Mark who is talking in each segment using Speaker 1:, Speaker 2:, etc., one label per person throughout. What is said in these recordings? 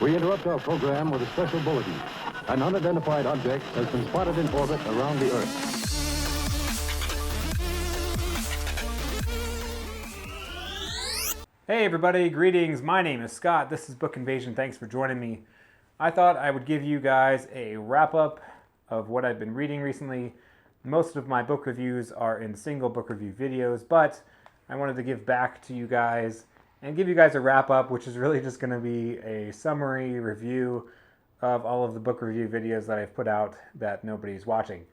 Speaker 1: We interrupt our program with a special bulletin. An unidentified object has been spotted in orbit around the Earth.
Speaker 2: Hey everybody, greetings. My name is Scott. This is Book Invasion. Thanks for joining me. I thought I would give you guys a wrap-up of what I've been reading recently. Most of my book reviews are in single book review videos, but I wanted to give back to you guys and give you guys a wrap-up, which is really just going to be a summary review of all of the book review videos that I've put out that nobody's watching.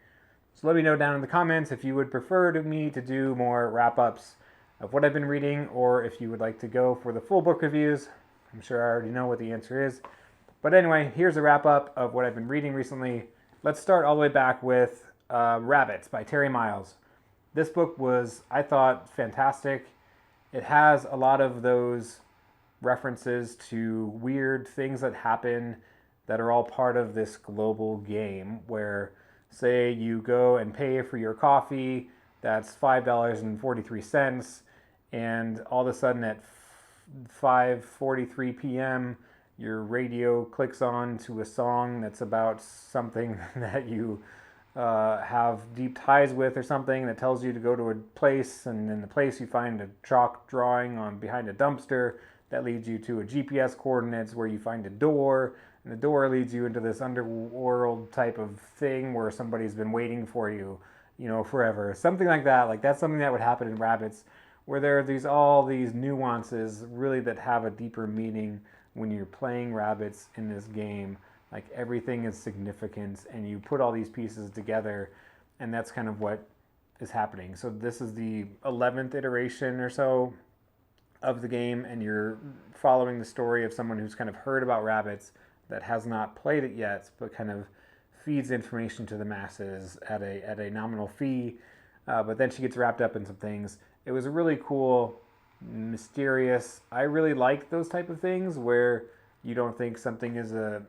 Speaker 2: So let me know down in the comments if you would prefer me to do more wrap-ups of what I've been reading, or if you would like to go for the full book reviews. I'm sure I already know what the answer is. But anyway, here's a wrap-up of what I've been reading recently. Let's start all the way back with Rabbits by Terry Miles. This book was, I thought, fantastic. It has a lot of those references to weird things that happen that are all part of this global game where, say, you go and pay for your coffee, that's $5.43, and all of a sudden at 5:43 p.m., your radio clicks on to a song that's about something that you have deep ties with or something, that tells you to go to a place, and in the place you find a chalk drawing on behind a dumpster that leads you to a GPS coordinates where you find a door, and the door leads you into this underworld type of thing where somebody's been waiting for you, forever. Something like that. Like, that's something that would happen in Rabbits, where there are all these nuances really that have a deeper meaning when you're playing Rabbits in this game. Like, everything is significant, and you put all these pieces together, and that's kind of what is happening. So this is the 11th iteration or so of the game, and you're following the story of someone who's kind of heard about Rabbits that has not played it yet, but kind of feeds information to the masses at a nominal fee, but then she gets wrapped up in some things. It was a really cool, mysterious. I really like those type of things where you don't think something is the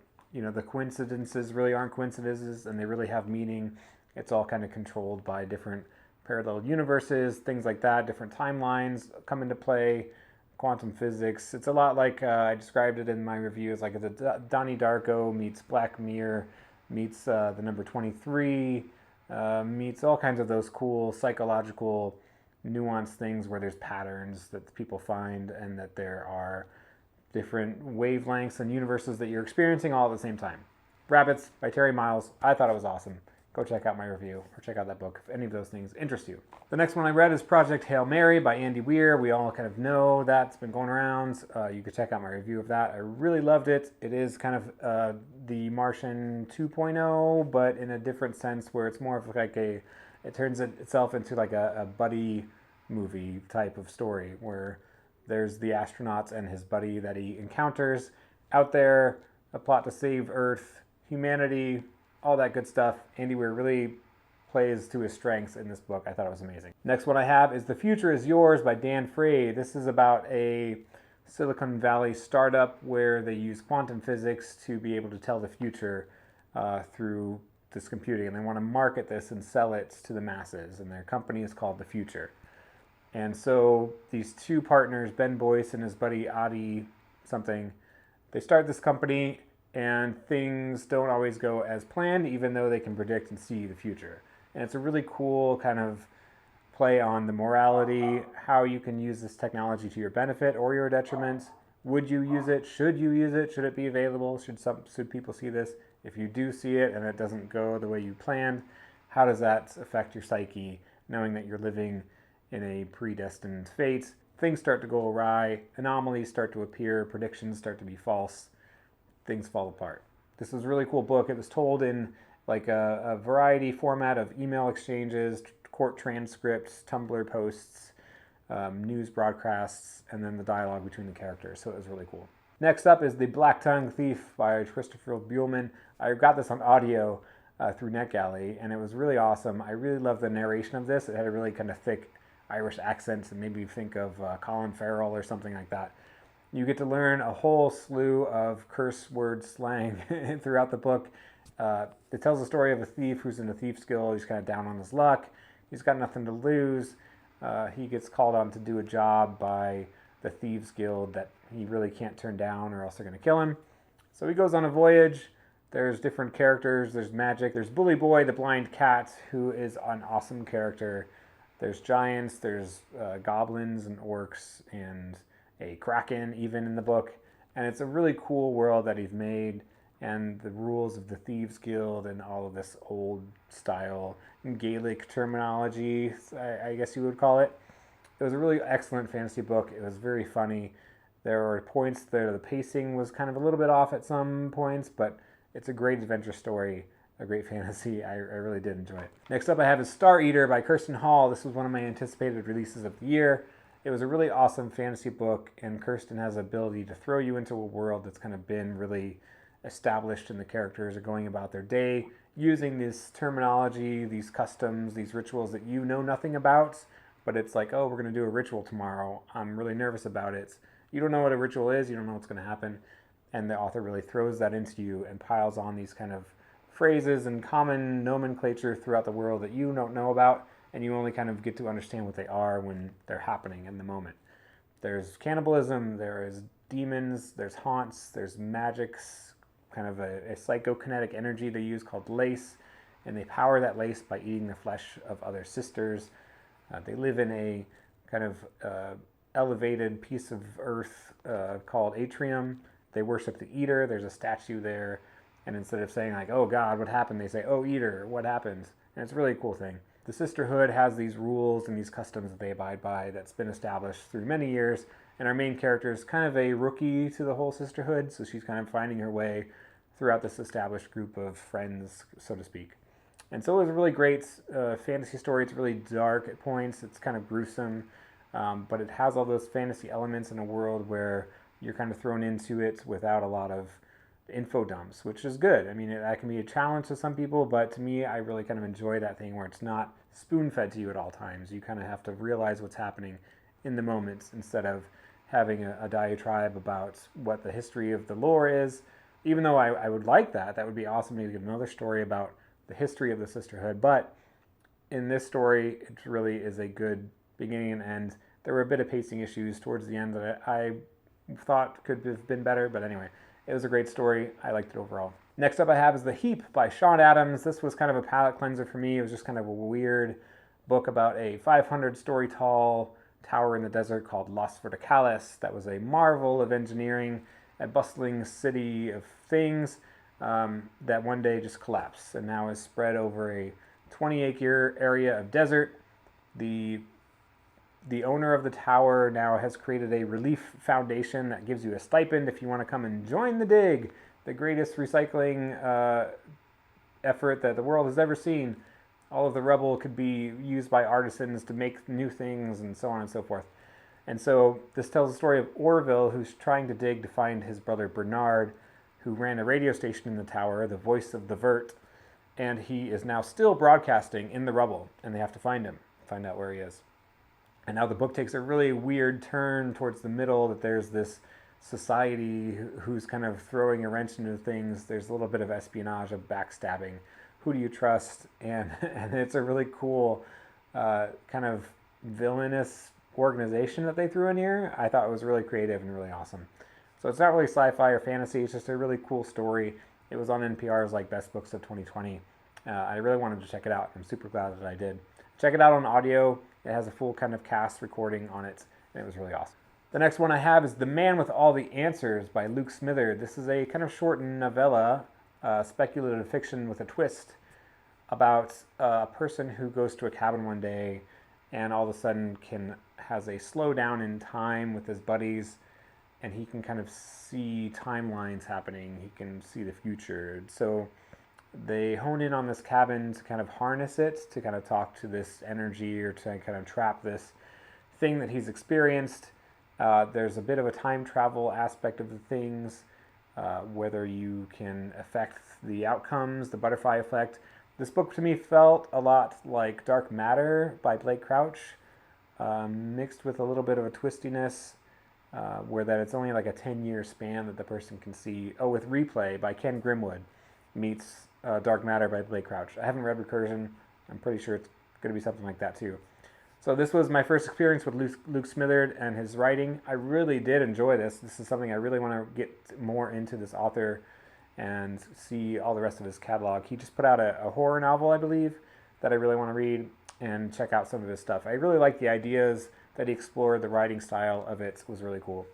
Speaker 2: coincidences really aren't coincidences and they really have meaning. It's all kind of controlled by different parallel universes, things like that. Different timelines come into play, quantum physics. It's a lot like I described it in my review. It's like a Donnie Darko meets Black Mirror meets the number 23, meets all kinds of those cool psychological nuanced things where there's patterns that people find and that there are different wavelengths and universes that you're experiencing all at the same time. Rabbits by Terry Miles. I thought it was awesome. Go check out my review or check out that book if any of those things interest you. The next one I read is Project Hail Mary by Andy Weir. We all kind of know that's been going around. You can check out my review of that. I really loved it. It is kind of the Martian 2.0, but in a different sense where it's more of like it turns itself into like a buddy movie type of story where there's the astronauts and his buddy that he encounters out there, a plot to save Earth, humanity, all that good stuff. Andy Weir really plays to his strengths in this book. I thought it was amazing. Next one I have is The Future Is Yours by Dan Frey. This is about a Silicon Valley startup where they use quantum physics to be able to tell the future through this computing. And they want to market this and sell it to the masses. And their company is called The Future. And so these two partners, Ben Boyce and his buddy Adi something, they start this company and things don't always go as planned, even though they can predict and see the future. And it's a really cool kind of play on the morality, how you can use this technology to your benefit or your detriment. Would you use it? Should you use it? Should it be available? Should people see this? If you do see it and it doesn't go the way you planned, how does that affect your psyche, knowing that you're living in a predestined fate? Things start to go awry, anomalies start to appear, predictions start to be false, things fall apart. This was a really cool book. It was told in like a variety format of email exchanges, court transcripts, Tumblr posts, news broadcasts, and then the dialogue between the characters. So it was really cool. Next up is The Black Tongue Thief by Christopher Buehlman. I got this on audio through NetGalley, and it was really awesome. I really love the narration of this. It had a really kind of thick Irish accent, and maybe you think of Colin Farrell or something like that. You get to learn a whole slew of curse word slang throughout the book. It tells the story of a thief who's in a thief's guild. He's kind of down on his luck. He's got nothing to lose. He gets called on to do a job by the Thieves Guild that he really can't turn down or else they're going to kill him. So he goes on a voyage. There's different characters. There's magic. There's Bully Boy, the blind cat, who is an awesome character. There's giants. There's goblins and orcs and a kraken even in the book. And it's a really cool world that he's made, and the rules of the Thieves Guild and all of this old style Gaelic terminology, I guess you would call it. It was a really excellent fantasy book. It was very funny. There were points there the pacing was kind of a little bit off at some points, but it's a great adventure story, a great fantasy. I really did enjoy it. Next up I have is Star Eater by Kirsten Hall. This was one of my anticipated releases of the year. It was a really awesome fantasy book, and Kirsten has the ability to throw you into a world that's kind of been really established, and the characters are going about their day using this terminology, these customs, these rituals that you know nothing about, but it's like, oh, we're going to do a ritual tomorrow. I'm really nervous about it. You don't know what a ritual is, you don't know what's going to happen, and the author really throws that into you and piles on these kind of phrases and common nomenclature throughout the world that you don't know about, and you only kind of get to understand what they are when they're happening in the moment. There's cannibalism, there is demons, there's haunts, there's magics, kind of a psychokinetic energy they use called lace, and they power that lace by eating the flesh of other sisters. They live in a kind of elevated piece of earth called Atrium. They worship the Eater. There's a statue there, and instead of saying like, oh God, what happened? They say, oh Eater, what happened? And it's a really cool thing. The sisterhood has these rules and these customs that they abide by that's been established through many years, and our main character is kind of a rookie to the whole sisterhood, so she's kind of finding her way throughout this established group of friends, so to speak. And so it was a really great fantasy story. It's really dark at points. It's kind of gruesome, but it has all those fantasy elements in a world where you're kind of thrown into it without a lot of info dumps, which is good. I mean, that can be a challenge to some people, but to me, I really kind of enjoy that thing where it's not spoon-fed to you at all times. You kind of have to realize what's happening in the moment instead of having a diatribe about what the history of the lore is. Even though I would like that, that would be awesome to get another story about the history of the sisterhood. But in this story, it really is a good beginning and end. There were a bit of pacing issues towards the end that I thought could have been better, but anyway, it was a great story. I liked it overall. Next up I have is The Heap by Sean Adams. This was kind of a palate cleanser for me. It was just kind of a weird book about a 500-story tall tower in the desert called Los Verticales. That was a marvel of engineering, a bustling city of things that one day just collapsed and now is spread over a 20-acre area of desert. The owner of the tower now has created a relief foundation that gives you a stipend if you want to come and join the dig, the greatest recycling effort that the world has ever seen. All of the rubble could be used by artisans to make new things and so on and so forth. And so this tells the story of Orville, who's trying to dig to find his brother Bernard, who ran a radio station in the tower, the voice of the Vert, and he is now still broadcasting in the rubble, and they have to find him, find out where he is. And now the book takes a really weird turn towards the middle, that there's this society who's kind of throwing a wrench into things. There's a little bit of espionage, of backstabbing. Who do you trust? And it's a really cool kind of villainous organization that they threw in here. I thought it was really creative and really awesome. So it's not really sci-fi or fantasy. It's just a really cool story. It was on NPR's like Best Books of 2020. I really wanted to check it out. I'm super glad that I did. Check it out on audio. It has a full kind of cast recording on it, and it was really awesome. The next one I have is The Man with All the Answers by Luke Smitherd. This is a kind of short novella, speculative fiction with a twist about a person who goes to a cabin one day and all of a sudden has a slowdown in time with his buddies, and he can kind of see timelines happening. He can see the future. So they hone in on this cabin to kind of harness it, to kind of talk to this energy or to kind of trap this thing that he's experienced. There's a bit of a time travel aspect of the things, whether you can affect the outcomes, the butterfly effect. This book to me felt a lot like Dark Matter by Blake Crouch, mixed with a little bit of a twistiness, where that it's only like a 10-year span that the person can see. Oh, with Replay by Ken Grimwood meets Dark Matter by Blake Crouch. I haven't read Recursion. I'm pretty sure it's going to be something like that too. So this was my first experience with Luke Smitherd and his writing. I really did enjoy this. This is something I really want to get more into, this author, and see all the rest of his catalog. He just put out a horror novel, I believe, that I really want to read and check out some of his stuff. I really like the ideas that he explored. The writing style of it was really cool.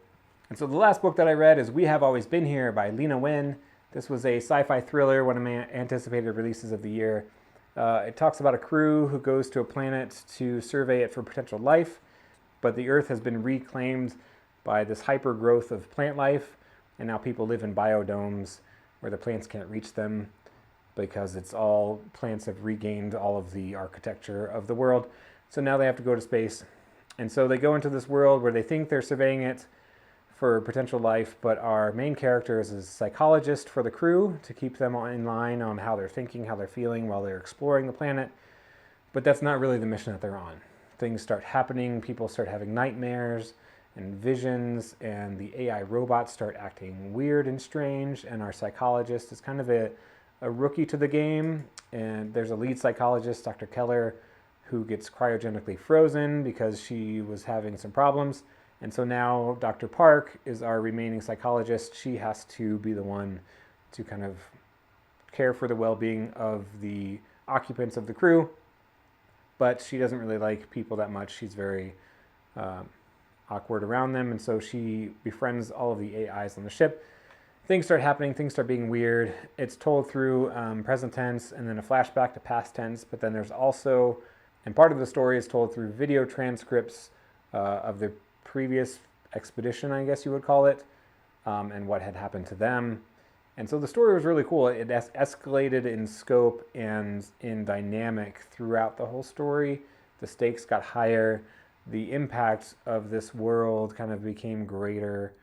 Speaker 2: And so the last book that I read is We Have Always Been Here by Lena Wen. This was a sci-fi thriller, one of my anticipated releases of the year. It talks about a crew who goes to a planet to survey it for potential life, but the Earth has been reclaimed by this hyper growth of plant life, and now people live in biodomes where the plants can't reach them because plants have regained all of the architecture of the world. So now they have to go to space. And so they go into this world where they think they're surveying it for potential life, but our main character is a psychologist for the crew to keep them in line on how they're thinking, how they're feeling while they're exploring the planet. But that's not really the mission that they're on. Things start happening, people start having nightmares and visions, and the AI robots start acting weird and strange, and our psychologist is kind of a rookie to the game, and there's a lead psychologist, Dr. Keller, who gets cryogenically frozen because she was having some problems. And so now Dr. Park is our remaining psychologist. She has to be the one to kind of care for the well-being of the occupants of the crew, but she doesn't really like people that much. She's very awkward around them, and so she befriends all of the AIs on the ship. Things start happening, things start being weird. It's told through present tense and then a flashback to past tense, but then there's also, and part of the story is told through video transcripts of the previous expedition, I guess you would call it, and what had happened to them. And so the story was really cool. It escalated in scope and in dynamic throughout the whole story. The stakes got higher. The impact of this world kind of became greater,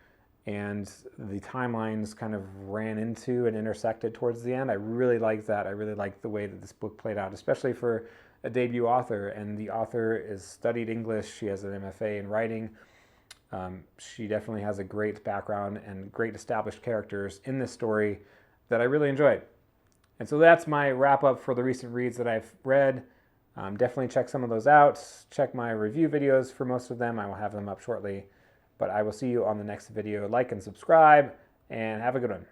Speaker 2: and the timelines kind of ran into and intersected towards the end. I really liked that. I really liked the way that this book played out, especially for a debut author. And the author is studied English. She has an MFA in writing. She definitely has a great background and great established characters in this story that I really enjoyed. And so that's my wrap up for the recent reads that I've read. Definitely check some of those out. Check my review videos for most of them. I will have them up shortly. But I will see you on the next video. Like and subscribe, and have a good one.